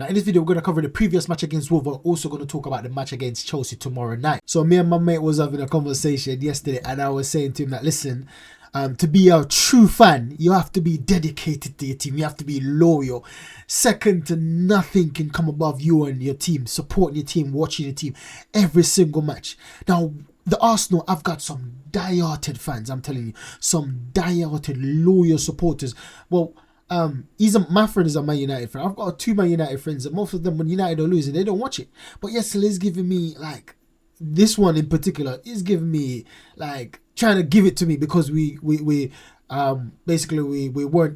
Now in this video, we're going to cover the previous match against Wolves. We're also going to talk about the match against Chelsea tomorrow night. So me and my mate was having a conversation yesterday, and I was saying to him that, listen, to be a true fan, you have to be dedicated to your team. You have to be loyal. Second to nothing can come above you and your team, supporting your team, watching your team every single match. Now, the Arsenal, I've got some die-hearted fans, I'm telling you. Some die-hearted, loyal supporters. Well, my friend is a Man United fan. I've got 2 Man United friends, and most of them, when United are losing, they don't watch it. But yes, Liz giving me, like, this one in particular is giving me, like, trying to give it to me because we weren't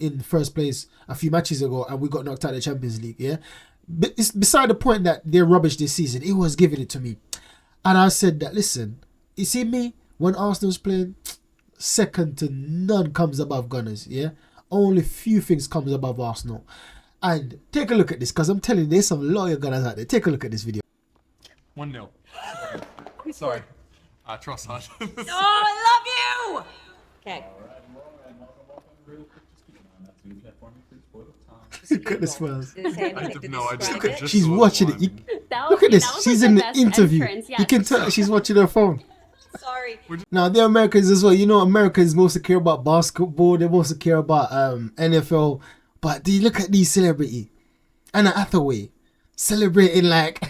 in first place a few matches ago and we got knocked out of the Champions League. Yeah, but it's beside the point that they're rubbish this season. It was giving it to me, and I said that, listen, you see me when Arsenal's playing, second to none comes above Gunners. Yeah, only few things comes above Arsenal. And take a look at this, because I'm telling you, there's some loyal Gunners out there. Take a look at this video. 1-0. Sorry. Trossard. Oh, I love you! Okay. Look at this one. She's watching it. Look at this. She's in the interview. Yes. You can tell she's watching her phone. Sorry. Now, they're Americans as well. You know, Americans mostly care about basketball. They mostly care about NFL. But do you look at these celebrity? Anna Hathaway celebrating like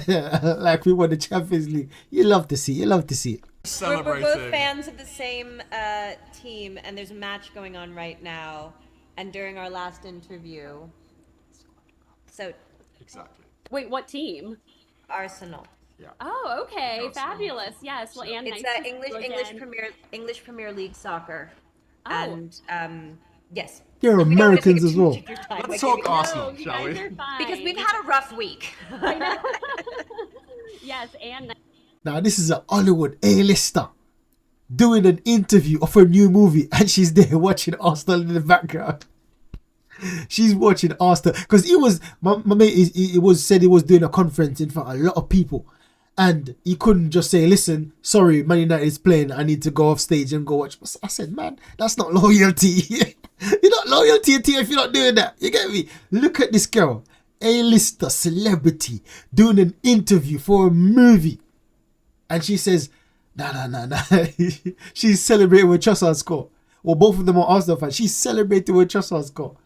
like we won the Champions League. You love to see. You love to see it. We're both fans of the same team, and there's a match going on right now. And during our last interview, so exactly. Wait, what team? Arsenal. Yeah. Oh, okay, Arsenal. fabulous. Yes, well, and it's nice English Premier League soccer, Oh. and yes. They're We don't wanna Americans take as too well. much of your time. Let's Like, talk Arsenal, you shall guys we? are fine. because we've had a rough week. I know. Yes, and Now, this is a Hollywood A-lister doing an interview of her new movie, and she's there watching Arsenal in the background. She's watching Arsenal because he was my mate. He said he was doing a conference in front of a lot of people, and he couldn't just say, "Listen, sorry, Man United is playing. I need to go off stage and go watch." I said, "Man, that's not loyalty. You're not loyal to your team if you're not doing that. You get me? Look at this girl, A-lister celebrity, doing an interview for a movie, and she says, nah. She's celebrating with Trossard's score. Well, both of them are Arsenal fans. She's celebrating with Trossard's score.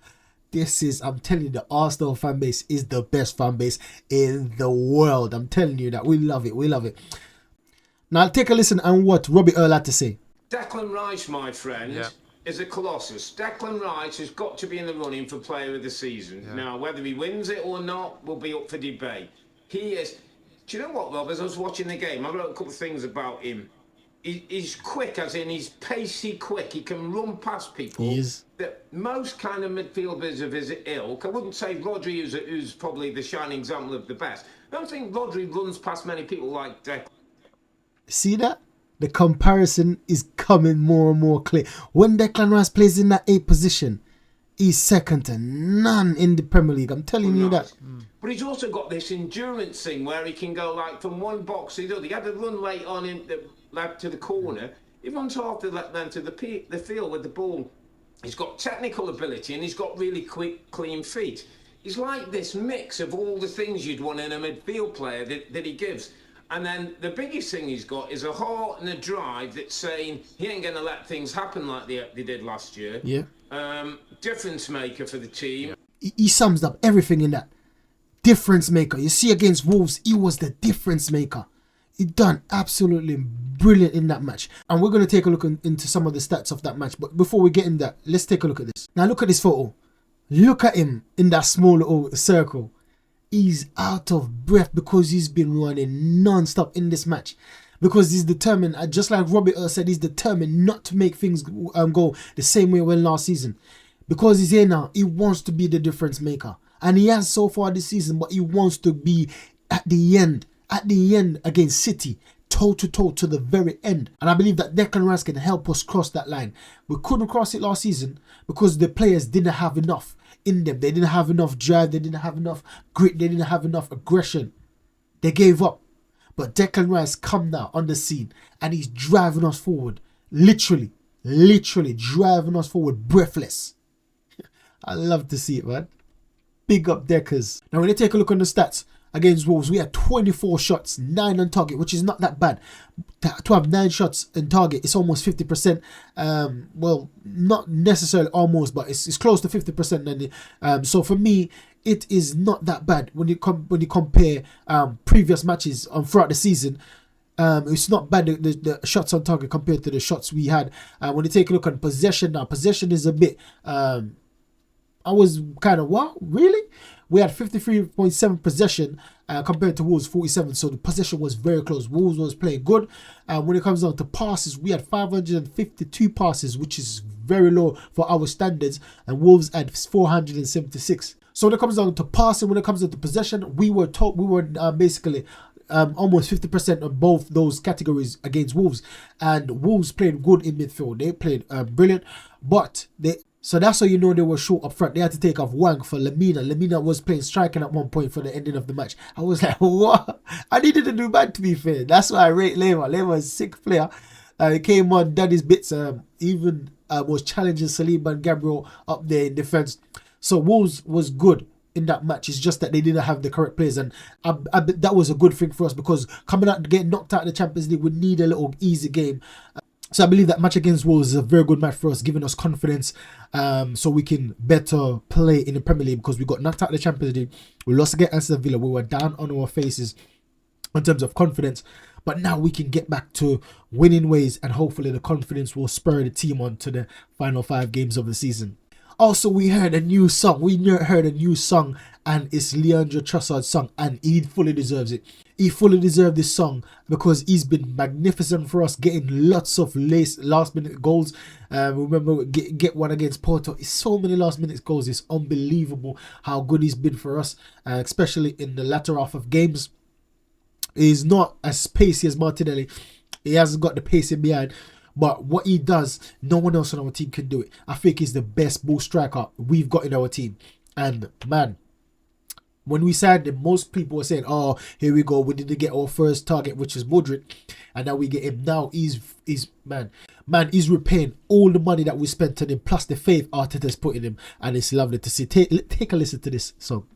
This is, I'm telling you, the Arsenal fan base is the best fan base in the world. I'm telling you that. We love it. We love it. Now, take a listen and what Robbie Earl had to say. Declan Rice, my friend, is a colossus. Declan Rice has got to be in the running for player of the season. Yeah. Now, whether he wins it or not will be up for debate. He is... Do you know what, Rob? As I was watching the game, I wrote a couple of things about him. He's quick, as in he's pacey quick. He can run past people. He is. That most kind of midfielders of his ilk, I wouldn't say Rodri, who's probably the shining example of the best. I don't think Rodri runs past many people like Declan. See that? The comparison is coming more and more clear. When Declan Rice plays in that 8th position, he's second to none in the Premier League. I'm telling you that. But he's also got this endurance thing where he can go like from one box to the other. He had to run late on in the left to the corner. He runs half the length to the field with the ball. He's got technical ability and he's got really quick, clean feet. He's like this mix of all the things you'd want in a midfield player that he gives. And then the biggest thing he's got is a heart and a drive that's saying he ain't going to let things happen like they did last year. Yeah. Difference maker for the team. He sums up everything in that. Difference maker. You see, against Wolves, he was the difference maker. He done absolutely brilliant in that match. And we're going to take a look into some of the stats of that match. But before we get in that, let's take a look at this. Now look at this photo. Look at him in that small little circle. He's out of breath because he's been running non-stop in this match. Because he's determined, just like Robbie said, he's determined not to make things go the same way when last season. Because he's here now, he wants to be the difference maker. And he has so far this season, but he wants to be at the end against City, toe-to-toe to the very end. And I believe that Declan Rice can help us cross that line. We couldn't cross it last season because the players didn't have enough in them. They didn't have enough drive, they didn't have enough grit, they didn't have enough aggression. They gave up. But Declan Rice come now on the scene and he's driving us forward. Literally driving us forward breathless. I love to see it, man. Big up Deckers. Now, when you take a look on the stats against Wolves, we had 24 shots, 9 on target, which is not that bad. To have 9 shots in target, it's almost 50%. Well, not necessarily almost, but it's close to 50%. So for me, it is not that bad when you compare previous matches throughout the season. It's not bad, the shots on target compared to the shots we had. When you take a look on possession now, possession is a bit, I was kind of, wow, really? We had 53.7 possession compared to Wolves 47, so the possession was very close. Wolves was playing good. When it comes down to passes, we had 552 passes, which is very low for our standards, and Wolves had 476. So when it comes down to passing, when it comes down to possession, we were basically almost 50% of both those categories against Wolves, and Wolves played good in midfield. They played brilliant, but so that's how you know they were short up front. They had to take off Wang for Lemina. Lemina was playing striking at one point for the ending of the match. I was like, what? I needed a new man, to be fair. That's why I rate Lema. Lema is a sick player. He came on, done his bits, even was challenging Saliba and Gabriel up there in defence. So Wolves was good in that match. It's just that they didn't have the correct players, and that was a good thing for us, because coming out getting knocked out of the Champions League, we need a little easy game. So I believe that match against Wolves is a very good match for us, giving us confidence, so we can better play in the Premier League, because we got knocked out of the Champions League. We lost against Aston Villa. We were down on our faces in terms of confidence, but now we can get back to winning ways, and hopefully the confidence will spur the team on to the final 5 games of the season. Also, we heard a new song. And it's Leandro Trossard's song, and he fully deserves it. He fully deserved this song because he's been magnificent for us, getting lots of last-minute goals. Remember, get one against Porto. It's so many last-minute goals. It's unbelievable how good he's been for us, especially in the latter half of games. He's not as pacey as Martinelli. He hasn't got the pacing behind. But what he does, no one else on our team can do it. I think he's the best ball striker we've got in our team. And man, when we signed him, most people were saying, oh, here we go, we didn't get our first target, which is Modric, and now we get him. Now he's repaying all the money that we spent on him, plus the faith Arteta's put in him, and it's lovely to see. Take a listen to this song.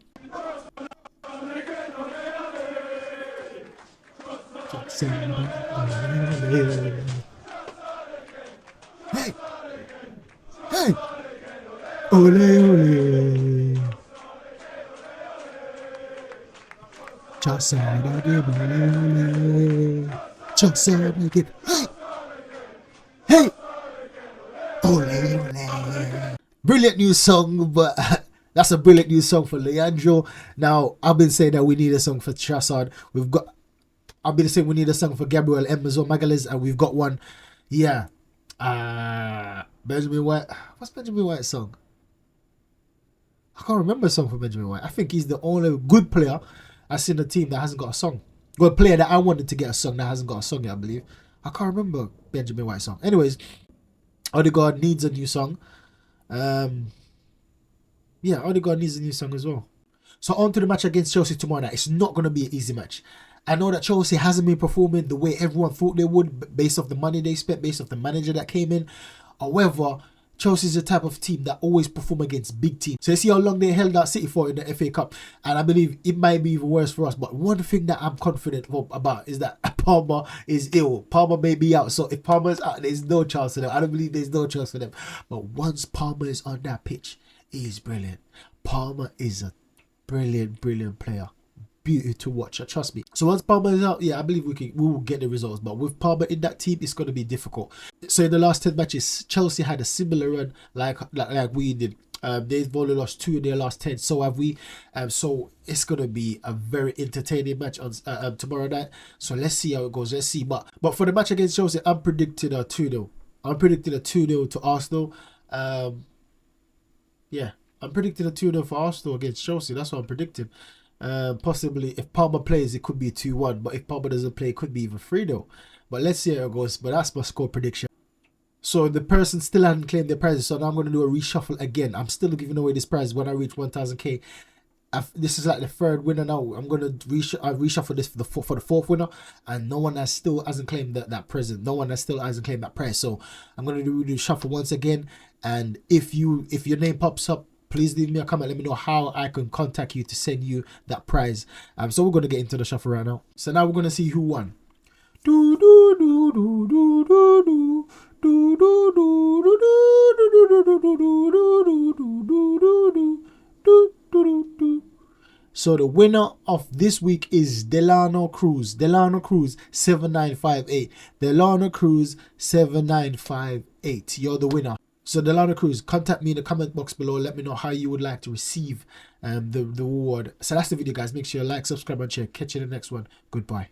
Hey! Hey! Ole, ole! Trossard again, ole! Trossard again! Hey! Hey! Ole, ole! Brilliant new song, but that's a brilliant new song for Leandro. Now, I've been saying that we need a song for Trossard. I've been saying we need a song for Gabriel Emerson Magalhaes, and we've got one. Yeah. Benjamin White. What's Benjamin White's song? I can't remember a song for Benjamin White. I think he's the only good player I've seen a team that hasn't got a song. Good player that I wanted to get a song that hasn't got a song yet, I believe. I can't remember Benjamin White's song. Anyways, Odegaard needs a new song. Yeah, Odegaard needs a new song as well. So on to the match against Chelsea tomorrow night. It's not going to be an easy match. I know that Chelsea hasn't been performing the way everyone thought they would, based off the money they spent, based off the manager that came in. However, Chelsea is the type of team that always perform against big teams. So you see how long they held out City for in the FA Cup, and I believe it might be even worse for us. But one thing that I'm confident about is that Palmer is ill. Palmer may be out, so if Palmer's out, there's no chance for them. I don't believe there's no chance for them. But once Palmer is on that pitch, he's brilliant. Palmer is a brilliant player. Beauty to watch, trust me. So once Palmer is out, yeah, I believe we will get the results. But with Palmer in that team, it's going to be difficult. So in the last 10 matches, Chelsea had a similar run like we did. They've only lost 2 in their last 10. So have we. So it's going to be a very entertaining match on tomorrow night. So let's see how it goes. Let's see. But for the match against Chelsea, I'm predicting a 2-0. I'm predicting a 2-0 to Arsenal. Yeah, I'm predicting a 2-0 for Arsenal against Chelsea. That's what I'm predicting. Possibly if Palmer plays, it could be 2-1, but if Palmer doesn't play, it could be even 3-0. But let's see how it goes. But that's my score prediction. So the person still hadn't claimed their prizes, so now I'm going to do a reshuffle again. I'm still giving away this prize when I reach 1000k. This is like the 3rd winner now. I'm going to reshuffle this for the 4th winner, and no one hasn't claimed that present. No one hasn't claimed that prize. So I'm going to do the shuffle once again, and if your name pops up please leave me a comment. Let me know how I can contact you to send you that prize. So we're gonna get into the shuffle right now. So now we're gonna see who won. So the winner of this week is Delano Cruz. Delano Cruz 7958. Delano Cruz 7958. You're the winner. So Delano Cruz, contact me in the comment box below. Let me know how you would like to receive the award. So that's the video, guys. Make sure you like, subscribe, and share. Catch you in the next one. Goodbye.